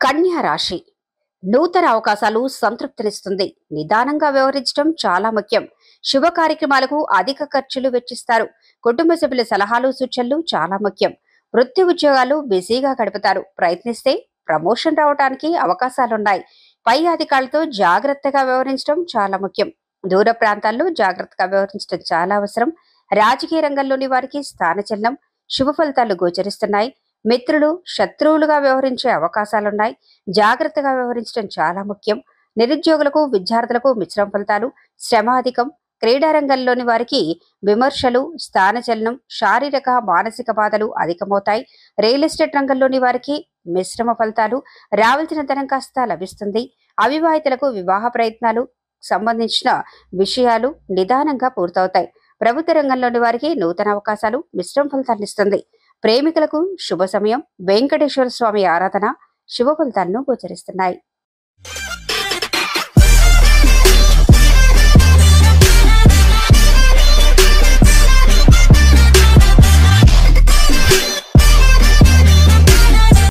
కన్యా రాశి నూతన అవకాశాలు సంతృప్తినిస్తుంది. నిదానంగా వ్యవహరించడం చాలా ముఖ్యం. శుభ కార్యక్రమాలకు అధిక ఖర్చులు వెచ్చిస్తారు. కుటుంబ సభ్యుల సలహాలు సూచనలు చాలా ముఖ్యం. వృత్తి ఉద్యోగాలు బిజీగా గడుపుతారు. ప్రయత్నిస్తే ప్రమోషన్ రావడానికి అవకాశాలున్నాయి. పై అధికారులతో జాగ్రత్తగా వ్యవహరించడం చాలా ముఖ్యం. దూర ప్రాంతాల్లో జాగ్రత్తగా వ్యవహరించడం చాలా అవసరం. రాజకీయ రంగంలోని వారికి స్థానచలనం, శుభ ఫలితాలు గోచరిస్తున్నాయి. మిత్రులు శత్రువులుగా వ్యవహరించే అవకాశాలున్నాయి. జాగ్రత్తగా వ్యవహరించడం చాలా ముఖ్యం. నిరుద్యోగులకు విద్యార్థులకు మిశ్రమ ఫలితాలు, శ్రమ అధికం. క్రీడా రంగంలోని వారికి విమర్శలు, స్థానచలనం, శారీరక మానసిక బాధలు అధికమవుతాయి. రియల్ ఎస్టేట్ రంగంలోని వారికి మిశ్రమ ఫలితాలు, రావాల్సిన ధనం కాస్త లభిస్తుంది. అవివాహితులకు వివాహ ప్రయత్నాలు సంబంధించిన విషయాలు నిదానంగా పూర్తవుతాయి. ప్రభుత్వ రంగంలోని వారికి నూతన అవకాశాలు మిశ్రమ ఫలితాన్నిస్తుంది. ప్రేమికులకు శుభ సమయం. వెంకటేశ్వర స్వామి ఆరాధన శుభ ఫలితాలను గోచరిస్తున్నాయి.